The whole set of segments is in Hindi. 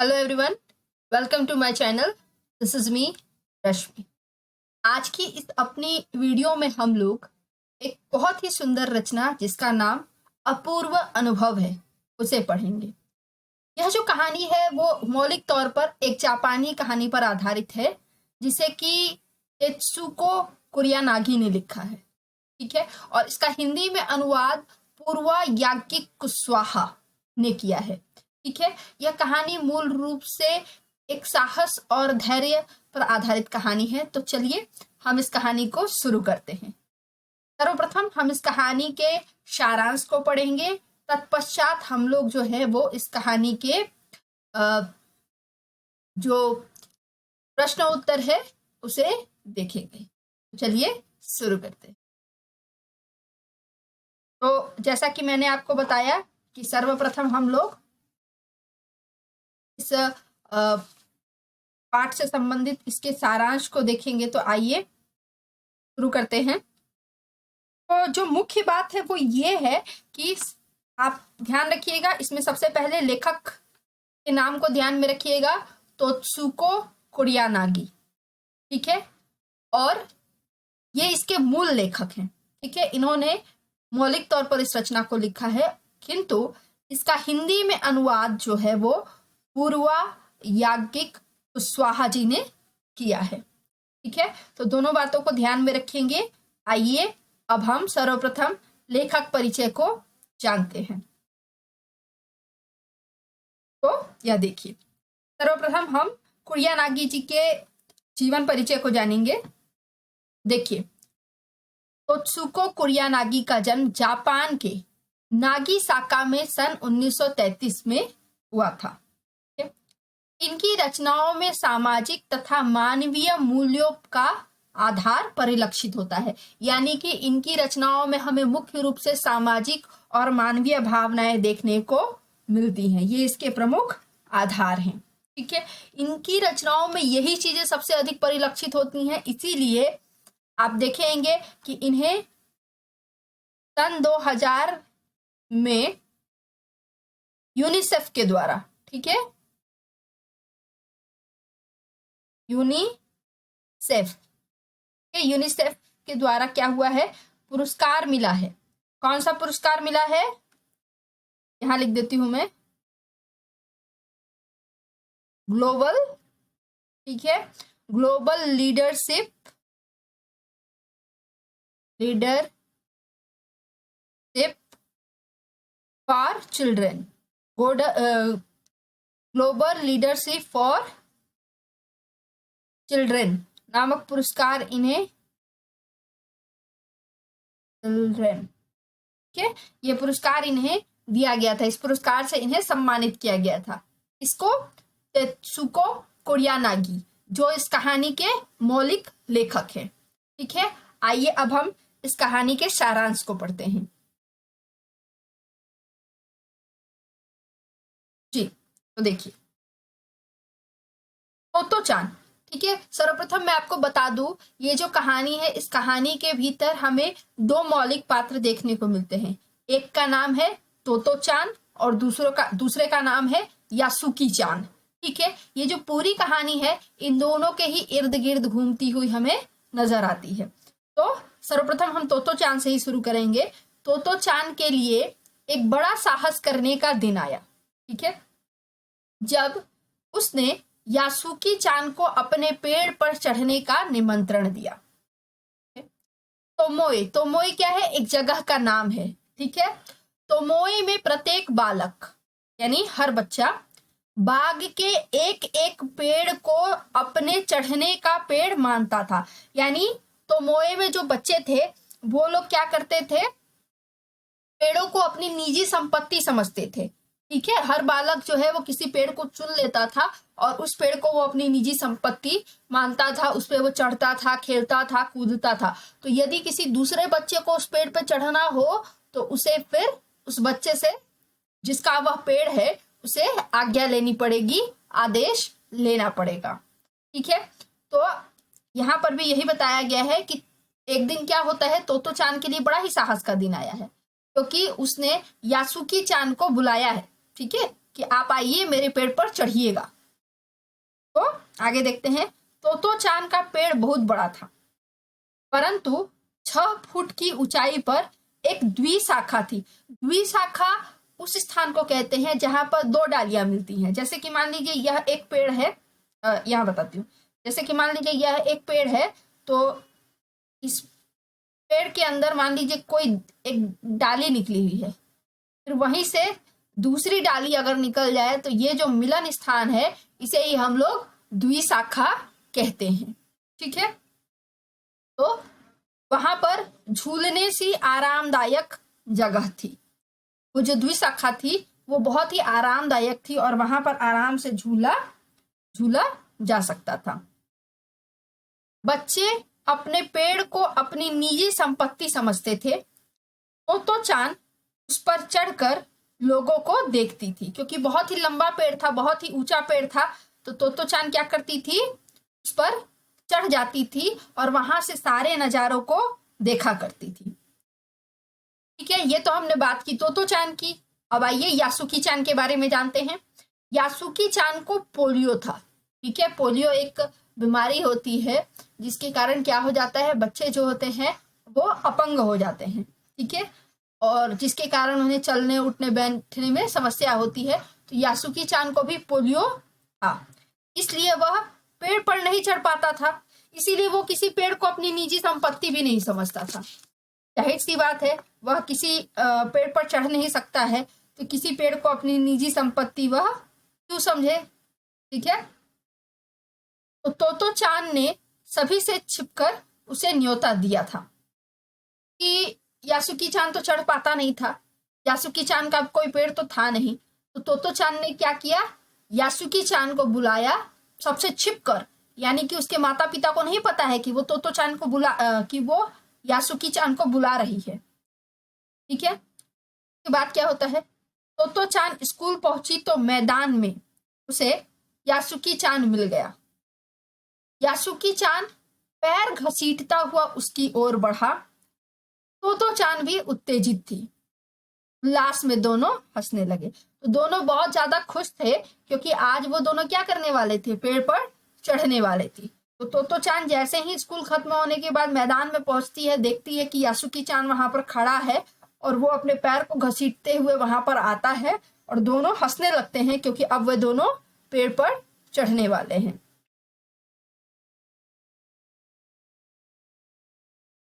Hello everyone, welcome to my channel. This is me Rashmi. आज की इस अपनी वीडियो में हम लोग एक बहुत ही सुंदर रचना जिसका नाम अपूर्व अनुभव है उसे पढ़ेंगे। यह जो कहानी है वो मौलिक तौर पर एक जापानी कहानी पर आधारित है जिसे कि तेत्सुको कुरियानागी ने लिखा है। ठीक है, और इसका हिंदी में अनुवाद पूर्वा याज्ञिक कुशवाहा ने किया है। ठीक है, यह कहानी मूल रूप से एक साहस और धैर्य पर आधारित कहानी है। तो चलिए हम इस कहानी को शुरू करते हैं। सर्वप्रथम हम इस कहानी के सारांश को पढ़ेंगे, तत्पश्चात हम लोग जो है वो इस कहानी के जो प्रश्न उत्तर है उसे देखेंगे। चलिए शुरू करते हैं। तो जैसा कि मैंने आपको बताया कि सर्वप्रथम हम लोग इस पाठ से संबंधित इसके सारांश को देखेंगे। तो आइए शुरू करते हैं। तो जो मुख्य बात है वो ये है कि आप ध्यान रखिएगा, इसमें सबसे पहले लेखक के नाम को ध्यान में रखिएगा, तेत्सुको कुरियानागी। ठीक है, और ये इसके मूल लेखक हैं। ठीक है, इन्होंने मौलिक तौर पर इस रचना को लिखा है, किंतु इसका हिंदी में अनुवाद जो है वो पूर्वा याज्ञिक कुशवाहा जी ने किया है। ठीक है, तो दोनों बातों को ध्यान में रखेंगे। आइए अब हम सर्वप्रथम लेखक परिचय को जानते हैं। तो यह देखिए, सर्वप्रथम हम कुरियानागी जी के जीवन परिचय को जानेंगे। देखिए, तेत्सुको कुरियानागी का जन्म जापान के नागिसाका में सन 1933 में हुआ था। इनकी रचनाओं में सामाजिक तथा मानवीय मूल्यों का आधार परिलक्षित होता है, यानी कि इनकी रचनाओं में हमें मुख्य रूप से सामाजिक और मानवीय भावनाएं देखने को मिलती हैं। ये इसके प्रमुख आधार हैं। ठीक है, इनकी रचनाओं में यही चीजें सबसे अधिक परिलक्षित होती हैं, इसीलिए आप देखेंगे कि इन्हें सन 2000 में यूनिसेफ के द्वारा, ठीक है, यूनिसेफ के द्वारा क्या हुआ है, पुरस्कार मिला है। कौन सा पुरस्कार मिला है, यहां लिख देती हूं मैं, ग्लोबल, ठीक है, global leadership for children, global leadership for children नामक पुरस्कार इन्हें चिल्ड्रन, ठीक है, ये पुरस्कार इन्हें दिया गया था। इस पुरस्कार से इन्हें सम्मानित किया गया था। इसको तेत्सुको कुरियानागी, जो इस कहानी के मौलिक लेखक हैं। ठीक है, आइए अब हम इस कहानी के सारांश को पढ़ते हैं। जी, तो देखिए, तोतो-चान, ठीक है, सर्वप्रथम मैं आपको बता दूं, ये जो कहानी है, इस कहानी के भीतर हमें दो मौलिक पात्र देखने को मिलते हैं। एक का नाम है तोतो-चान और दूसरे का नाम है यासुकी-चान। ठीक है, ये जो पूरी कहानी है इन दोनों के ही इर्द गिर्द घूमती हुई हमें नजर आती है। तो सर्वप्रथम हम तोतो-चान से ही शुरू करेंगे। तोतो-चान के लिए एक बड़ा साहस करने का दिन आया। ठीक है, जब उसने यासुकी-चान को अपने पेड़ पर चढ़ने का निमंत्रण दिया। तोमोए क्या है, एक जगह का नाम है। ठीक है, तोमोए में प्रत्येक बालक यानी हर बच्चा बाग के एक एक पेड़ को अपने चढ़ने का पेड़ मानता था। यानी तोमोए में जो बच्चे थे वो लोग क्या करते थे, पेड़ों को अपनी निजी संपत्ति समझते थे। ठीक है, हर बालक जो है वो किसी पेड़ को चुन लेता था और उस पेड़ को वो अपनी निजी संपत्ति मानता था, उस पे वो चढ़ता था, खेलता था, कूदता था। तो यदि किसी दूसरे बच्चे को उस पेड़ पे चढ़ना हो तो उसे फिर उस बच्चे से, जिसका वह पेड़ है, उसे आज्ञा लेनी पड़ेगी, आदेश लेना पड़ेगा। ठीक है, तो यहाँ पर भी यही बताया गया है कि एक दिन क्या होता है, तोतो-चान के लिए बड़ा ही साहस का दिन आया है, क्योंकि उसने यासुकी-चान को बुलाया है। ठीक है, कि आप आइए मेरे पेड़ पर चढ़िएगा। तो आगे देखते हैं। तोतो चान का पेड़ बहुत बड़ा था, परंतु 6 फुट की ऊंचाई पर एक द्विशाखा थी। द्विशाखा उस स्थान को कहते हैं जहां पर 2 डालियां मिलती हैं। जैसे कि मान लीजिए यह एक पेड़ है, यहाँ बताती हूँ। जैसे कि मान लीजिए यह एक पेड़ है, तो इस पेड़ के अंदर मान लीजिए कोई एक डाली निकली हुई है, फिर वहीं से दूसरी डाली अगर निकल जाए तो ये जो मिलन स्थान है इसे ही हम लोग द्विशाखा कहते हैं। ठीक है, तो वहां पर झूलने सी आरामदायक जगह थी। वो जो द्विशाखा थी वो बहुत ही आरामदायक थी और वहां पर आराम से झूला जा सकता था। बच्चे अपने पेड़ को अपनी निजी संपत्ति समझते थे। तोतो चान उस पर चढ़कर लोगों को देखती थी, क्योंकि बहुत ही लंबा पेड़ था, बहुत ही ऊंचा पेड़ था। तो तोतो चान क्या करती थी, उस पर चढ़ जाती थी और वहां से सारे नजारों को देखा करती थी। ठीक है, ये तो हमने बात की तोतो चान की। अब आइए यासुकी चान के बारे में जानते हैं। यासुकी चान को पोलियो था। ठीक है, पोलियो एक बीमारी होती है जिसके कारण क्या हो जाता है, बच्चे जो होते हैं वो अपंग हो जाते हैं। ठीक है, और जिसके कारण उन्हें चलने उठने बैठने में समस्या होती है। तो यासुकी चान को भी पोलियो था, इसलिए वह पेड़ पर नहीं चढ़ पाता था। इसीलिए वो किसी पेड़ को अपनी निजी संपत्ति भी नहीं समझता था। जाहिर सी बात है, वह किसी पेड़ पर चढ़ नहीं सकता है, तो किसी पेड़ को अपनी निजी संपत्ति वह क्यों समझे। ठीक है, तो तोतो चान ने सभी से छिपकर उसे न्योता दिया था कि यासुकी चान तो चढ़ पाता नहीं था, यासुकी चान का कोई पेड़ तो था नहीं। तो तोतो चान ने क्या किया, यासुकी चान को बुलाया सबसे छिपकर, यानी कि उसके माता पिता को नहीं पता है कि वो तोतो चान को कि वो यासुकी चान को बुला रही है। ठीक है, उसके बाद क्या होता है, तोतो चान स्कूल पहुंची तो मैदान में उसे यासुकी चान मिल गया। यासुकी चान पैर घसीटता हुआ उसकी ओर बढ़ा। तोतो चान भी उत्तेजित थी। उल्लास में दोनों हंसने लगे। तो दोनों बहुत ज्यादा खुश थे, क्योंकि आज वो दोनों क्या करने वाले थे, पेड़ पर चढ़ने वाले थे। तो तोतो चान जैसे ही स्कूल खत्म होने के बाद मैदान में पहुंचती है, देखती है कि यासुकी चान वहां पर खड़ा है और वो अपने पैर को घसीटते हुए वहां पर आता है और दोनों हंसने लगते हैं, क्योंकि अब वे दोनों पेड़ पर चढ़ने वाले हैं।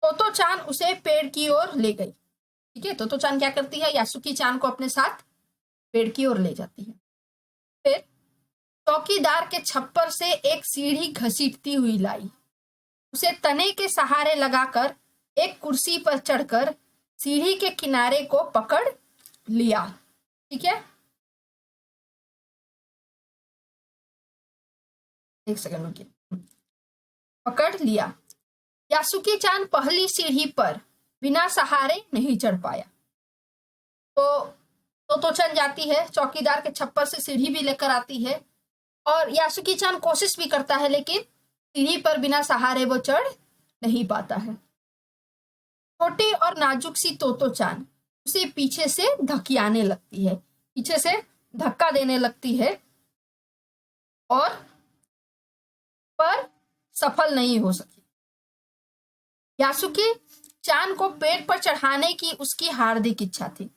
तोतो चान उसे पेड़ की ओर ले गई। ठीक है, तोतो चान क्या करती है, यासुकी चान को अपने साथ पेड़ की ओर ले जाती है। फिर चौकीदार के छप्पर से एक सीढ़ी घसीटती हुई लाई। उसे तने के सहारे लगाकर एक कुर्सी पर चढ़कर सीढ़ी के किनारे को पकड़ लिया। ठीक है, एक सेकंड रुकिए, पकड़ लिया। यासुकी चान पहली सीढ़ी पर बिना सहारे नहीं चढ़ पाया। तो चान जाती है, चौकीदार के छप्पर से सीढ़ी भी लेकर आती है और यासुकी चान कोशिश भी करता है, लेकिन सीढ़ी पर बिना सहारे वो चढ़ नहीं पाता है। छोटी और नाजुक सी तोतो चान उसे पीछे से धकियाने लगती है, पीछे से धक्का देने लगती है और पर सफल नहीं हो सकी। यासुकी चान को पेड़ पर चढ़ाने की उसकी हार्दिक इच्छा थी।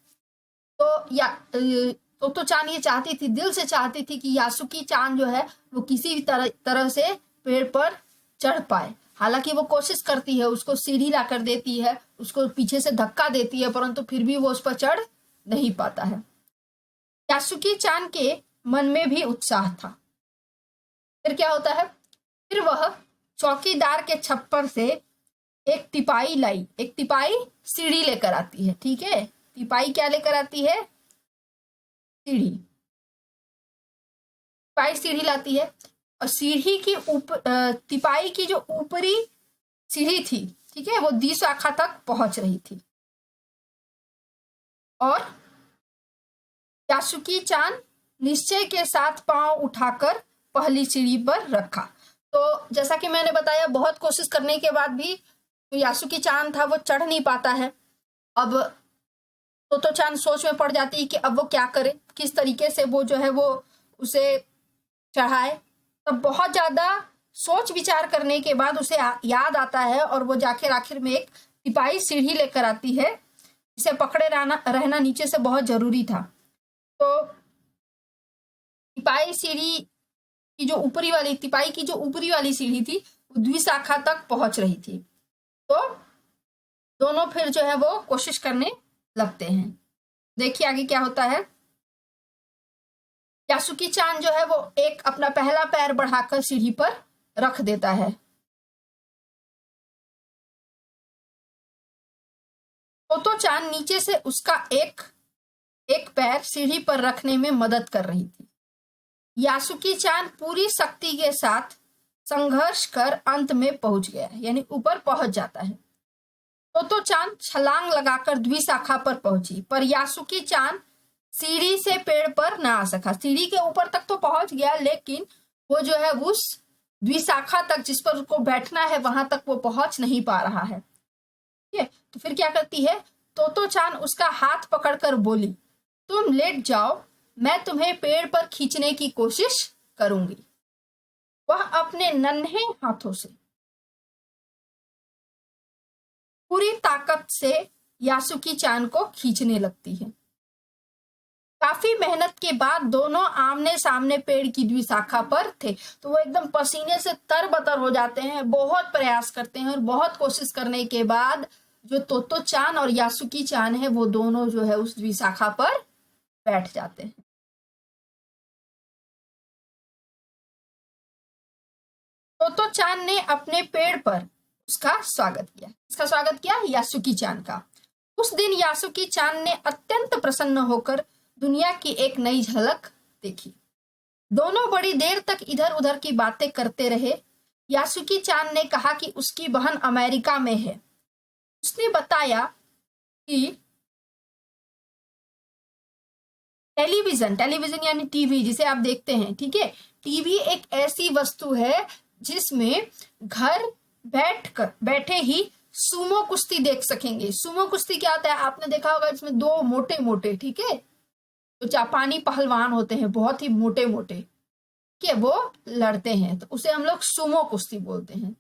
तो चान ये चाहती थी, दिल से चाहती थी कि यासुकी चान जो है वो किसी भी तरह से पेड़ पर चढ़ पाए। हालांकि वो कोशिश करती है, उसको सीढ़ी ला कर देती है, उसको पीछे से धक्का देती है, परंतु फिर भी वो उस पर चढ़ नहीं पाता है। यासुकी चान के मन में भी उत्साह था। फिर क्या होता है, फिर वह चौकीदार के छप्पर से एक तिपाई लाई। एक तिपाई सीढ़ी लेकर आती है। ठीक है, तिपाई क्या लेकर आती है, सीढ़ी। तिपाई सीढ़ी लाती है और सीढ़ी की तिपाई की जो ऊपरी सीढ़ी थी, ठीक है, वो द्विशाखा तक पहुंच रही थी और यासुकी चान निश्चय के साथ पांव उठाकर पहली सीढ़ी पर रखा। तो जैसा कि मैंने बताया, बहुत कोशिश करने के बाद भी तो यासुकी चान था वो चढ़ नहीं पाता है। अब तो चांद सोच में पड़ जाती है कि अब वो क्या करे, किस तरीके से वो जो है वो उसे चढ़ाए। तब बहुत ज्यादा सोच विचार करने के बाद उसे याद आता है और वो जाकर आखिर में एक सिपाही सीढ़ी लेकर आती है, इसे पकड़े रहना नीचे से बहुत जरूरी था। तो तिपाही सीढ़ी की जो ऊपरी वाली सीढ़ी थी वो द्विशाखा तक पहुंच रही थी। तो दोनों फिर जो है वो कोशिश करने लगते हैं। देखिए आगे क्या होता है। यासुकी चान जो है वो एक अपना पहला पैर बढ़ाकर सीढ़ी पर रख देता है। तो चान नीचे से उसका एक पैर सीढ़ी पर रखने में मदद कर रही थी। यासुकी चान पूरी शक्ति के साथ संघर्ष कर अंत में पहुंच गया, यानी ऊपर पहुंच जाता है। तो चान छलांग लगाकर द्विशाखा पर पहुंची, पर यासुकी चान सीढ़ी से पेड़ पर ना आ सका। सीढ़ी के ऊपर तक तो पहुंच गया, लेकिन वो जो है उस द्विशाखा तक जिस पर उसको बैठना है वहां तक वो पहुंच नहीं पा रहा है। ठीक है, तो फिर क्या करती है, तो चान उसका हाथ पकड़कर बोली, तुम लेट जाओ, मैं तुम्हें पेड़ पर खींचने की कोशिश करूंगी। वह अपने नन्हे हाथों से पूरी ताकत से यासुकी चान को खींचने लगती है। काफी मेहनत के बाद दोनों आमने सामने पेड़ की द्विशाखा पर थे, तो वो एकदम पसीने से तरबतर हो जाते हैं, बहुत प्रयास करते हैं और बहुत कोशिश करने के बाद जो तोतो चान और यासुकी चान है वो दोनों जो है उस द्विशाखा पर बैठ जाते हैं। तोतो चान ने अपने पेड़ पर उसका स्वागत किया। इसका स्वागत किया यासुकी चान का। उस दिन यासुकी चान ने अत्यंत प्रसन्न होकर दुनिया की एक नई झलक देखी। दोनों बड़ी देर तक इधर उधर की बातें करते रहे। यासुकी चान ने कहा कि उसकी बहन अमेरिका में है। उसने बताया कि टेलीविजन यानी टीवी जिसे आप देखते हैं, ठीक है, टीवी एक ऐसी वस्तु है जिसमें घर बैठे ही सुमो कुश्ती देख सकेंगे। सुमो कुश्ती क्या होता है, आपने देखा होगा, इसमें दो मोटे मोटे, ठीक है, तो जापानी पहलवान होते हैं, बहुत ही मोटे मोटे, ठीक है, वो लड़ते हैं, तो उसे हम लोग सुमो कुश्ती बोलते हैं।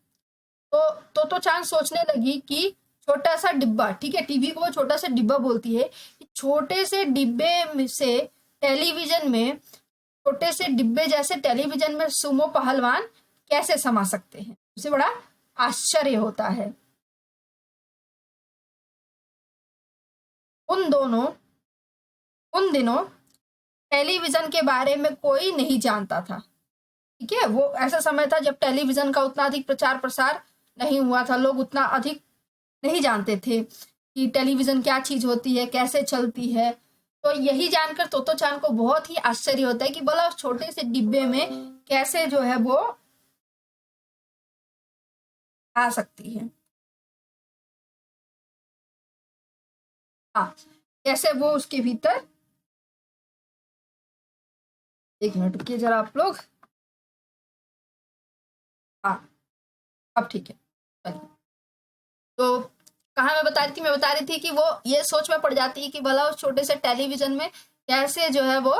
तो चांद सोचने लगी कि छोटा सा डिब्बा, ठीक है, टीवी को वो छोटा सा डिब्बा बोलती है, छोटे से डिब्बे से टेलीविजन में, छोटे से डिब्बे जैसे टेलीविजन में सुमो पहलवान कैसे समा सकते हैं। उसे बड़ा आश्चर्य होता है। उन दिनों टेलीविजन के बारे में कोई नहीं जानता था, ठीक है, वो ऐसा समय था जब टेलीविजन का उतना अधिक प्रचार प्रसार नहीं हुआ था, लोग उतना अधिक नहीं जानते थे कि टेलीविजन क्या चीज होती है, कैसे चलती है। तो यही जानकर तोतो चान को बहुत ही आश्चर्य होता है कि भला उस छोटे से डिब्बे में कैसे जो है वो आ सकती है। हाँ, कैसे वो उसके भीतर, एक मिनट रुकिए जरा आप लोग। हाँ, अब ठीक है, चलिए। तो कहाँ मैं बता रही थी कि वो ये सोच में पड़ जाती है कि भला उस छोटे से टेलीविजन में कैसे जो है वो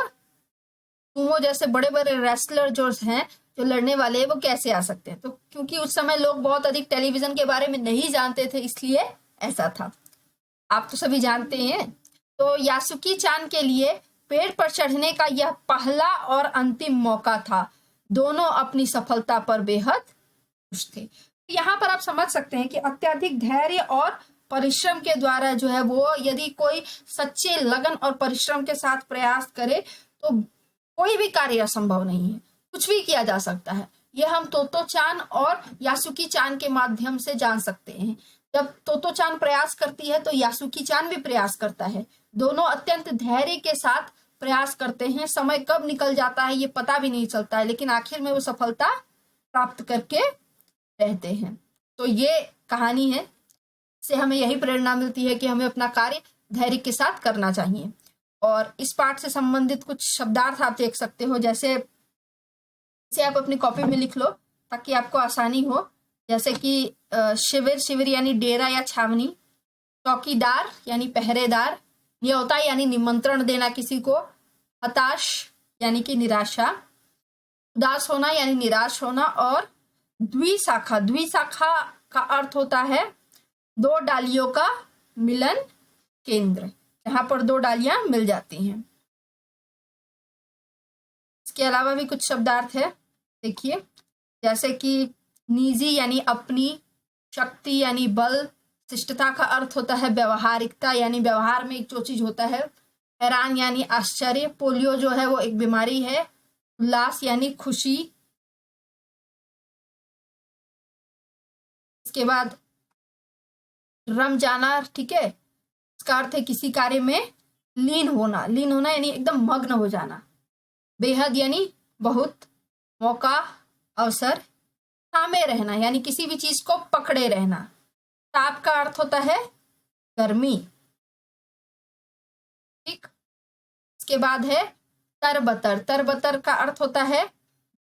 सुमो जैसे बड़े बड़े रेसलर जो हैं, जो लड़ने वाले हैं, वो कैसे आ सकते हैं। तो क्योंकि उस समय लोग बहुत अधिक टेलीविजन के बारे में नहीं जानते थे, इसलिए ऐसा था। आप तो सभी जानते हैं। तो यासुकी चान के लिए पेड़ पर चढ़ने का यह पहला और अंतिम मौका था। दोनों अपनी सफलता पर बेहद खुश थे। यहाँ पर आप समझ सकते हैं कि अत्यधिक धैर्य और परिश्रम के द्वारा जो है वो, यदि कोई सच्चे लगन और परिश्रम के साथ प्रयास करे तो कोई भी कार्य असंभव नहीं है, कुछ भी किया जा सकता है। यह हम तोतो चान और यासुकी चान के माध्यम से जान सकते हैं। जब तोतो चान प्रयास करती है तो यासुकी चान भी प्रयास करता है। दोनों अत्यंत धैर्य के साथ प्रयास करते हैं। समय कब निकल जाता है ये पता भी नहीं चलता है, लेकिन आखिर में वो सफलता प्राप्त करके रहते हैं। तो ये कहानी है, से हमें यही प्रेरणा मिलती है कि हमें अपना कार्य धैर्य के साथ करना चाहिए। और इस पाठ से संबंधित कुछ शब्दार्थ आप देख सकते हो, जैसे इसे आप अपनी कॉपी में लिख लो ताकि आपको आसानी हो। जैसे कि शिविर यानी डेरा या छावनी, चौकीदार यानी पहरेदार, न्योता यानी निमंत्रण देना किसी को, हताश यानी कि निराशा, उदास होना यानी निराश होना, और द्विशाखा, द्विशाखा का अर्थ होता है दो डालियों का मिलन केंद्र, यहाँ पर दो डालियां मिल जाती हैं। इसके अलावा भी कुछ शब्दार्थ है, देखिए, जैसे कि निजी यानी अपनी, शक्ति यानी बल, शिष्टता का अर्थ होता है व्यवहारिकता यानी व्यवहार में जो चीज होता है, हैरान यानी आश्चर्य, पोलियो जो है वो एक बीमारी है, उल्लास यानी खुशी, इसके बाद रम जाना, ठीक है, इसका अर्थ है किसी कार्य में लीन होना, लीन होना यानी एकदम मग्न हो जाना, बेहद यानी बहुत, मौका अवसर, थामे रहना यानी किसी भी चीज को पकड़े रहना, ताप का अर्थ होता है गर्मी, ठीक। इसके बाद है तरबतर, तरबतर का अर्थ होता है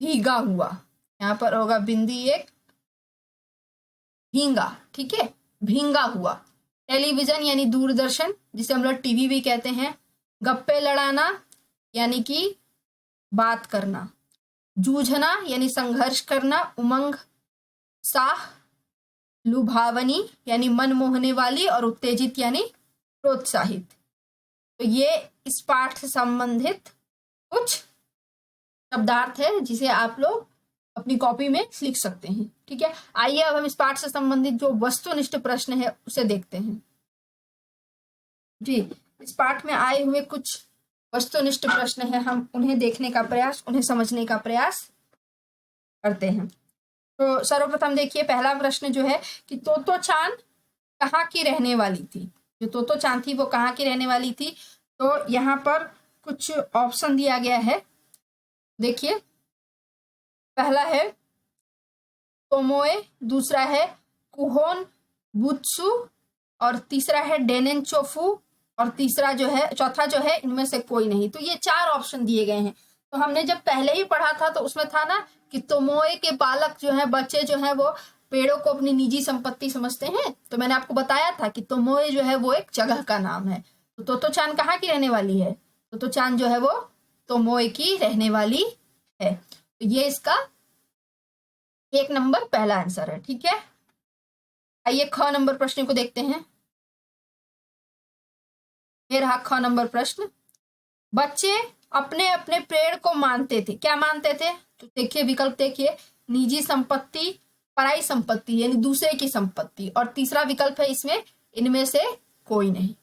भीगा हुआ, यहाँ पर होगा बिंदी एक, भींगा, ठीक है, भींगा हुआ। टेलीविजन यानी दूरदर्शन, जिसे हम लोग टीवी भी कहते हैं, गप्पे लड़ाना यानी कि बात करना, जूझना यानी संघर्ष करना, उमंग, उत्साह, लुभावनी यानी मन मोहने वाली, और उत्तेजित यानी प्रोत्साहित। तो ये इस पाठ से संबंधित कुछ शब्दार्थ है जिसे आप लोग अपनी कॉपी में लिख सकते हैं, ठीक है। आइए अब हम इस पाठ से संबंधित जो वस्तुनिष्ठ प्रश्न है उसे देखते हैं। जी, इस पाठ में आए हुए कुछ वस्तुनिष्ठ प्रश्न है, हम उन्हें देखने का प्रयास, उन्हें समझने का प्रयास करते हैं। तो सर्वप्रथम देखिए, पहला प्रश्न जो है कि तोतो चान कहाँ की रहने वाली थी। जो तोतो चान थी वो कहाँ की रहने वाली थी, तो यहाँ पर कुछ ऑप्शन दिया गया है, देखिए, पहला है तोमोए, दूसरा है कुहोन बुत्सु, और तीसरा है डेनेनचोफू, और तीसरा जो है, चौथा जो है इनमें से कोई नहीं। तो ये चार ऑप्शन दिए गए हैं। तो हमने जब पहले ही पढ़ा था तो उसमें था ना कि तोमोए के बालक जो है, बच्चे जो है वो पेड़ों को अपनी निजी संपत्ति समझते हैं। तो मैंने आपको बताया था कि तोमोए जो है वो एक जगह का नाम है। तो तोतो चान कहाँ की रहने वाली है, तोतो चान जो है वो तोमोए की रहने वाली है। तो ये इसका 1 नंबर पहला आंसर है, ठीक है। आइए ख नंबर प्रश्न को देखते हैं। ये रहा ख नंबर प्रश्न। बच्चे अपने अपने पेड़ को मानते थे, क्या मानते थे, तो देखिए विकल्प देखिए, निजी संपत्ति, पराई संपत्ति यानी दूसरे की संपत्ति, और तीसरा विकल्प है इसमें इनमें से कोई नहीं,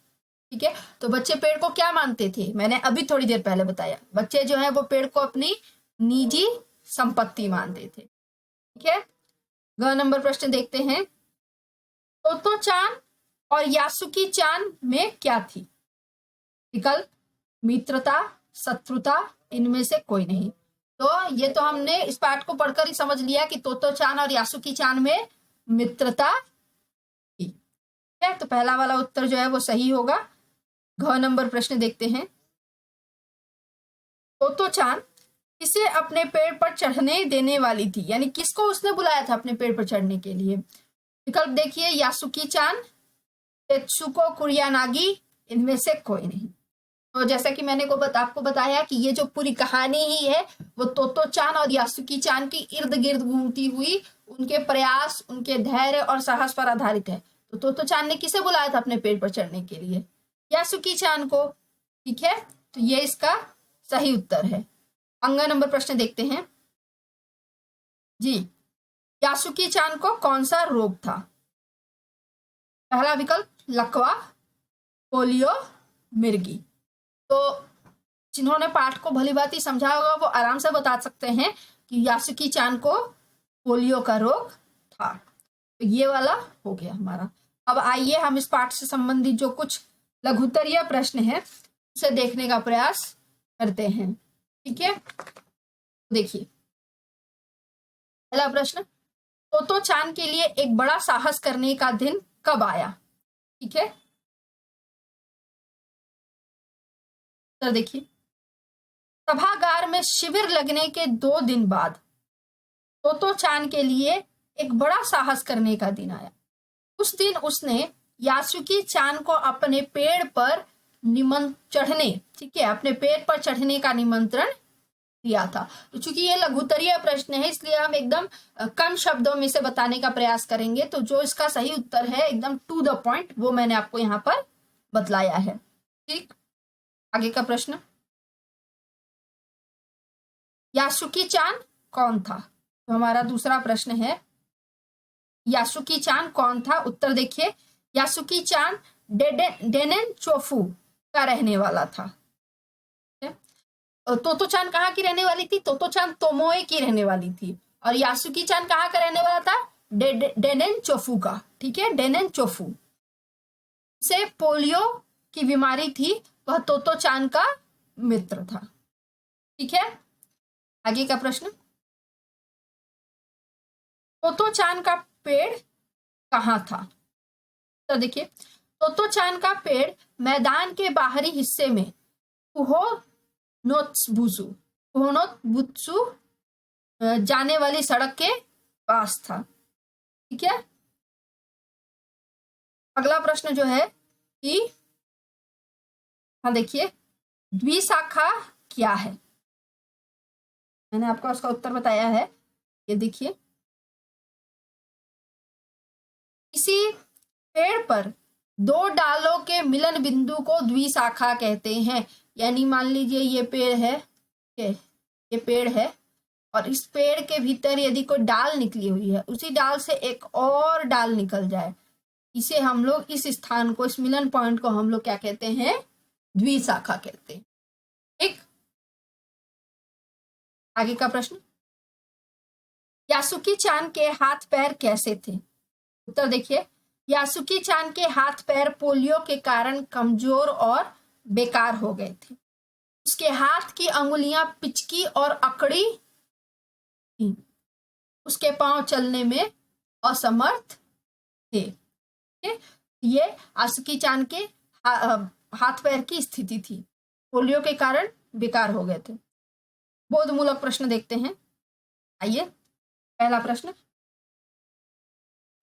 ठीक है। तो बच्चे पेड़ को क्या मानते थे, मैंने अभी थोड़ी देर पहले बताया, बच्चे जो है वो पेड़ को अपनी निजी संपत्ति मानते थे, ठीक है। ग नंबर प्रश्न देखते हैं। तोतो चान और यासुकी चान में क्या थी, विकल्प मित्रता, शत्रुता, इनमें से कोई नहीं। तो ये तो हमने इस पाठ को पढ़कर ही समझ लिया कि तोतो चान और यासुकी चान में मित्रता थी, ठीक है। तो पहला वाला उत्तर जो है वो सही होगा। घ नंबर प्रश्न देखते हैं। तोतो चान किसे अपने पेड़ पर चढ़ने देने वाली थी, यानी किसको उसने बुलाया था अपने पेड़ पर चढ़ने के लिए। विकल्प देखिए, यासुकी चान, तेत्सुको कुरियानागी, इनमें से कोई नहीं। तो जैसा कि मैंने आपको बताया कि ये जो पूरी कहानी ही है वो तोतो चान और यासुकी चान की इर्द गिर्द घूमती हुई उनके प्रयास, उनके धैर्य और साहस पर आधारित है। तो तोतो चान ने किसे बुलाया था अपने पेड़ पर चढ़ने के लिए, यासुकी चान को, ठीक है। तो ये इसका सही उत्तर है। अंग नंबर प्रश्न देखते हैं। जी, यासुकी चान को कौन सा रोग था, पहला विकल्प लकवा, पोलियो, मिर्गी। तो जिन्होंने पाठ को भली भांति समझा होगा वो आराम से बता सकते हैं कि यासुकी चान को पोलियो का रोग था। तो ये वाला हो गया हमारा। अब आइए हम इस पाठ से संबंधित जो कुछ लघुत्तरीय प्रश्न है उसे देखने का प्रयास करते हैं, ठीक है। देखिए, पहला प्रश्न, तोतो चान के लिए एक बड़ा साहस करने का दिन कब आया, ठीक है। तो देखिए, सभागार में शिविर लगने के 2 दिन बाद तोतो चान के लिए एक बड़ा साहस करने का दिन आया। उस दिन उसने यासुकी चान को अपने पेड़ पर चढ़ने, ठीक है, अपने पेड़ पर चढ़ने का निमंत्रण दिया था। तो चूंकि ये लघुत्तरीय प्रश्न है इसलिए हम एकदम कम शब्दों में से बताने का प्रयास करेंगे। तो जो इसका सही उत्तर है एकदम टू द पॉइंट वो मैंने आपको यहाँ पर बतलाया है। ठीक, आगे का प्रश्न, यासुकी चान कौन था? तो हमारा दूसरा प्रश्न है यासुकी चान कौन था? उत्तर देखिए, यासुकी चान डेनेन चोफू का रहने वाला था। तोतो चान कहाँ की रहने वाली थी? तोतो चान तोमोए की रहने वाली थी। और यासुकी चान कहाँ का रहने वाला था? डेनेन चोफू का। ठीक है, डेनेन चोफू से पोलियो की बीमारी थी, वह तोतो चान का मित्र था। ठीक है, आगे का प्रश्न, तोतो चान का पेड़ कहाँ था? तो देखिए, तोतो चान का पेड़ मैदान के बाहरी हिस्से में कुहोनोत्बुत्सु जाने वाली सड़क के पास था। ठीक है, अगला प्रश्न जो है कि हाँ देखिए, द्विशाखा क्या है? मैंने आपको उसका उत्तर बताया है, ये देखिए, किसी पेड़ पर दो डालों के मिलन बिंदु को द्विशाखा कहते हैं। यानी मान लीजिए ये पेड़ है, ये पेड़ है और इस पेड़ के भीतर यदि कोई डाल निकली हुई है, उसी डाल से एक और डाल निकल जाए, इसे हम लोग, इस स्थान को, इस मिलन पॉइंट को हम लोग क्या कहते हैं? द्विशाखा कहते हैं। ठीक, आगे का प्रश्न, यासुकी चान के हाथ पैर कैसे थे? उत्तर देखिए, यासुकी चान के हाथ पैर पोलियो के कारण कमजोर और बेकार हो गए थे। उसके हाथ की अंगुलियां पिचकी और अकड़ी थी। उसके पांव चलने में असमर्थ थे। ये यासुकी चान के हाथ पैर की स्थिति थी, पोलियो के कारण बेकार हो गए थे। बोधमूलक प्रश्न देखते हैं। आइए, पहला प्रश्न,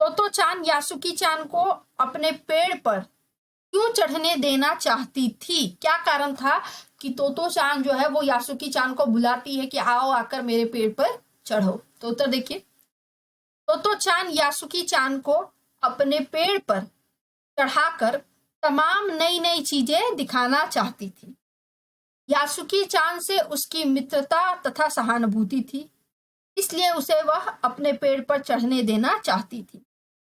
तोतो चान यासुकी चान को अपने पेड़ पर क्यों चढ़ने देना चाहती थी? क्या कारण था कि तोतो चान जो है वो यासुकी चान को बुलाती है कि आओ आकर मेरे पेड़ पर चढ़ो? तो उत्तर देखिए, तोतो चान यासुकी चान को अपने पेड़ पर चढ़ाकर तमाम नई नई चीजें दिखाना चाहती थी। यासुकी चान से उसकी मित्रता तथा सहानुभूति थी, इसलिए उसे वह अपने पेड़ पर चढ़ने देना चाहती थी।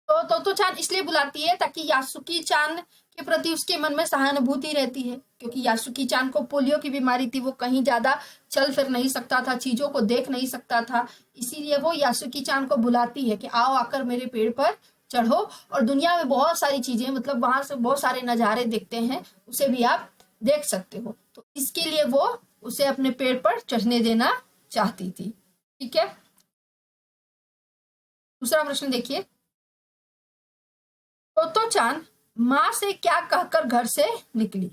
तो तोतो चान इसलिए बुलाती है ताकि यासुकी चान के प्रति उसके मन में सहानुभूति रहती है, क्योंकि यासुकी चान को पोलियो की बीमारी थी, वो कहीं ज्यादा चल फिर नहीं सकता था, चीजों को देख नहीं सकता था, इसीलिए वो यासुकी चान को बुलाती है कि आओ आकर मेरे पेड़ पर चढ़ो और दुनिया में बहुत सारी चीजें, मतलब वहां से बहुत सारे नजारे देखते हैं, उसे भी आप देख सकते हो। तो इसके लिए वो उसे अपने पेड़ पर चढ़ने देना चाहती थी। ठीक है, दूसरा प्रश्न देखिए, तोतो चान माँ से क्या कहकर घर से निकली?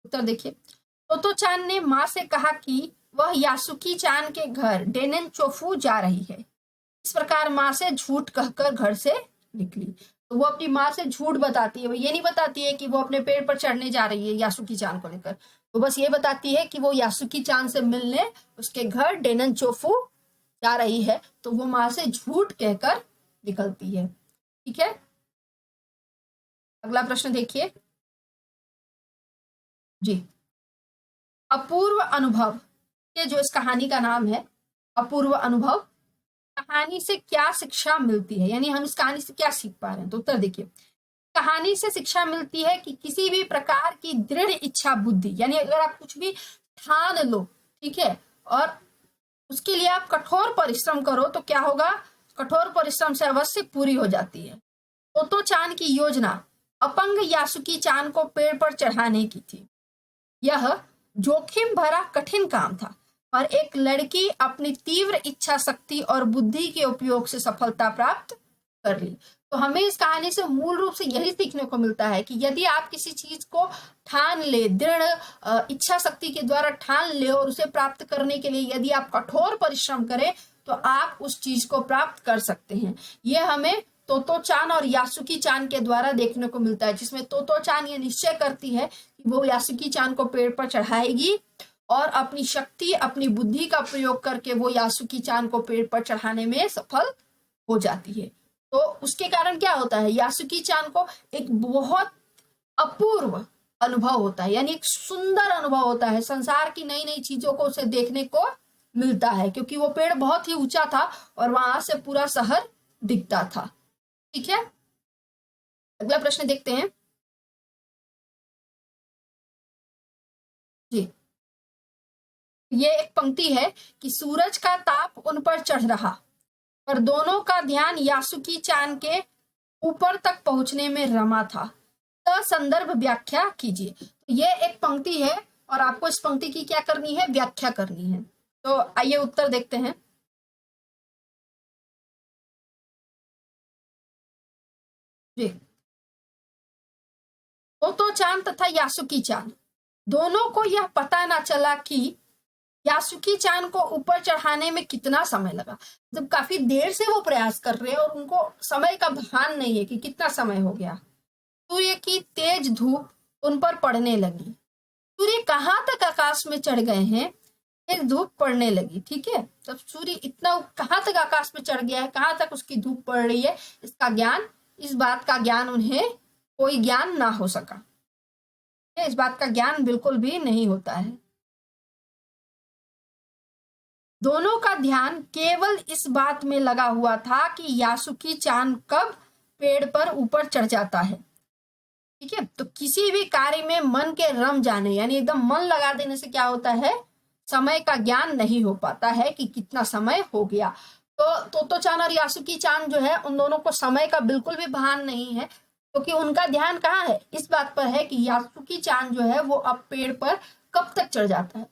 उत्तर देखिए, तोतो चान ने माँ से कहा कि वह यासुकी चान के घर डेनेन चोफू जा रही है। इस प्रकार माँ से झूठ कहकर घर से निकली। तो वो अपनी माँ से झूठ बताती है, वो ये नहीं बताती है कि वो अपने पेड़ पर चढ़ने जा रही है यासुकी चान को लेकर, वो बस ये बताती है कि वो यासुकी चान से मिलने उसके घर डेनेन चोफू जा रही है। तो वो माँ से झूठ कहकर निकलती है। ठीक है, अगला प्रश्न देखिए जी, अपूर्व अनुभव, ये जो इस कहानी का नाम है अपूर्व अनुभव, कहानी से क्या शिक्षा मिलती है? यानी हम इस कहानी से क्या सीख पा रहे हैं? तो उत्तर देखिए, कहानी से शिक्षा मिलती है कि किसी भी प्रकार की दृढ़ इच्छा बुद्धि, यानी अगर आप कुछ भी ठान लो, ठीक है, और उसके लिए आप कठोर परिश्रम करो तो क्या होगा? कठोर परिश्रम से अवश्य पूरी हो जाती है। तोतो चान की योजना अपंग यासुकी चान को पेड़ पर चढ़ाने की थी। यह जोखिम भरा कठिन काम था, पर एक लड़की अपनी तीव्र इच्छा शक्ति और बुद्धि के उपयोग से सफलता प्राप्त कर ली। तो हमें इस कहानी से मूल रूप से यही सीखने को मिलता है कि यदि आप किसी चीज को ठान ले, दृढ़ इच्छा शक्ति के द्वारा ठान ले और उसे प्राप्त करने के लिए यदि आप कठोर परिश्रम करें तो आप उस चीज को प्राप्त कर सकते हैं। यह हमें तोतो चान और यासुकी चान के द्वारा देखने को मिलता है, जिसमें तोतो चान ये निश्चय करती है कि वो यासुकी चान को पेड़ पर चढ़ाएगी और अपनी शक्ति, अपनी बुद्धि का प्रयोग करके वो यासुकी चान को पेड़ पर चढ़ाने में सफल हो जाती है। तो उसके कारण क्या होता है, यासुकी चान को एक बहुत अपूर्व अनुभव होता है, यानी एक सुंदर अनुभव होता है, संसार की नई नई चीजों को उसे देखने को मिलता है, क्योंकि वो पेड़ बहुत ही ऊंचा था और वहां से पूरा शहर दिखता था। ठीक है, अगला प्रश्न देखते हैं जी। ये एक पंक्ति है कि सूरज का ताप उन पर चढ़ रहा, पर दोनों का ध्यान यासुकी चान के ऊपर तक पहुंचने में रमा था। संदर्भ व्याख्या कीजिए। तो ये एक पंक्ति है और आपको इस पंक्ति की क्या करनी है, व्याख्या करनी है। तो आइए उत्तर देखते हैं जी। तोतो चान तथा यासुकी चान दोनों को यह पता ना चला कि यासुकी चान को ऊपर चढ़ाने में कितना समय लगा। जब काफी देर से वो प्रयास कर रहे हैं और उनको समय का भान नहीं है कि कितना समय हो गया। सूर्य की तेज धूप उन पर पड़ने लगी। सूर्य कहाँ तक आकाश में चढ़ गए हैं, तेज धूप पड़ने लगी। ठीक है, तब सूर्य इतना कहाँ तक आकाश में चढ़ गया है, कहाँ तक उसकी धूप पड़ रही है, इसका ज्ञान, इस बात का ज्ञान उन्हें कोई ज्ञान ना हो सका। इस बात का ज्ञान बिल्कुल भी नहीं होता है। दोनों का ध्यान केवल इस बात में लगा हुआ था कि यासुकी चान कब पेड़ पर ऊपर चढ़ जाता है। ठीक है, तो किसी भी कार्य में मन के रम जाने, यानी एकदम मन लगा देने से क्या होता है, समय का ज्ञान नहीं हो पाता है कि कितना समय हो गया। तो तोतो चान और यासुकी चान जो है, उन दोनों को समय का बिल्कुल भी भान नहीं है, क्योंकि उनका ध्यान कहाँ है, इस बात पर है कि यासुकी चान जो है वो अब पेड़ पर कब तक चढ़ जाता है।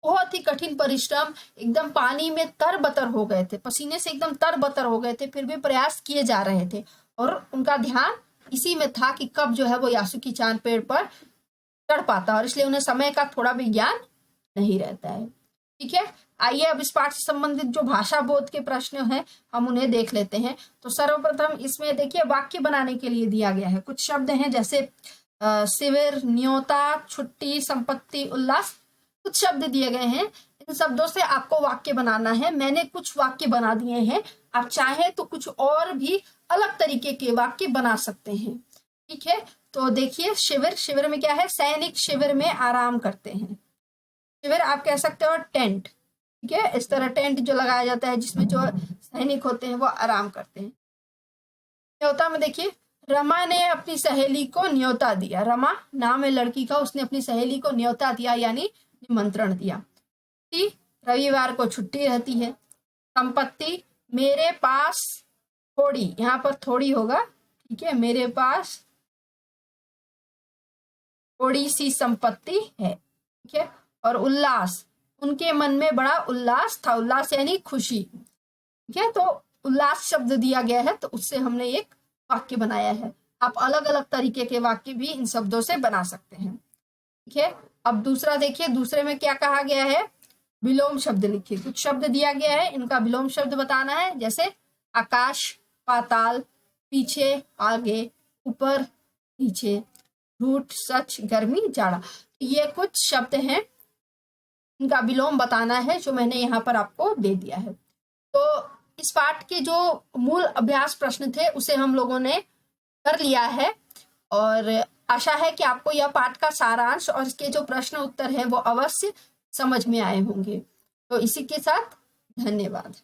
बहुत ही कठिन परिश्रम, एकदम पानी में तरबतर हो गए थे, पसीने से एकदम तरबतर हो गए थे, फिर भी प्रयास किए जा रहे थे और उनका ध्यान इसी में था कि कब जो है वो यासुकी चान पेड़ पर चढ़ पाता, और इसलिए उन्हें समय का थोड़ा भी ज्ञान नहीं रहता है। ठीक है, आइए अब इस पाठ से संबंधित जो भाषा बोध के प्रश्न हैं हम उन्हें देख लेते हैं। तो सर्वप्रथम इसमें देखिए वाक्य बनाने के लिए दिया गया है, कुछ शब्द हैं जैसे शिविर, न्योता, छुट्टी, संपत्ति, उल्लास, कुछ शब्द दिए गए हैं। इन शब्दों से आपको वाक्य बनाना है। मैंने कुछ वाक्य बना दिए हैं, आप चाहे तो कुछ और भी अलग तरीके के वाक्य बना सकते हैं। ठीक है, तो देखिए शिविर, शिविर में क्या है, सैनिक शिविर में आराम करते हैं। शिविर आप कह सकते हो टेंट। ठीक है, इस तरह टेंट जो लगाया जाता है जिसमें जो सैनिक होते हैं वो आराम करते हैं। न्योता में देखिए, रमा ने अपनी सहेली को न्योता दिया। रमा नाम है लड़की का, उसने अपनी सहेली को न्योता दिया यानी निमंत्रण दिया। रविवार को छुट्टी रहती है। संपत्ति, मेरे पास थोड़ी, यहाँ पर थोड़ी होगा। ठीक है, मेरे पास थोड़ी सी संपत्ति है। ठीक है, और उल्लास, उनके मन में बड़ा उल्लास था। उल्लास यानी खुशी। ठीक है, तो उल्लास शब्द दिया गया है तो उससे हमने एक वाक्य बनाया है। आप अलग अलग तरीके के वाक्य भी इन शब्दों से बना सकते हैं। ठीक है, अब दूसरा देखिए, दूसरे में क्या कहा गया है, विलोम शब्द लिखिए। कुछ शब्द दिया गया है, इनका विलोम शब्द बताना है, जैसे आकाश, पाताल, पीछे, आगे, ऊपर, नीचे, झूठ, सच, गर्मी, जाड़ा। ये कुछ शब्द हैं, इनका विलोम बताना है जो मैंने यहाँ पर आपको दे दिया है। तो इस पाठ के जो मूल अभ्यास प्रश्न थे उसे हम लोगों ने कर लिया है और आशा है कि आपको यह पाठ का सारांश और इसके जो प्रश्न उत्तर है वो अवश्य समझ में आए होंगे। तो इसी के साथ धन्यवाद।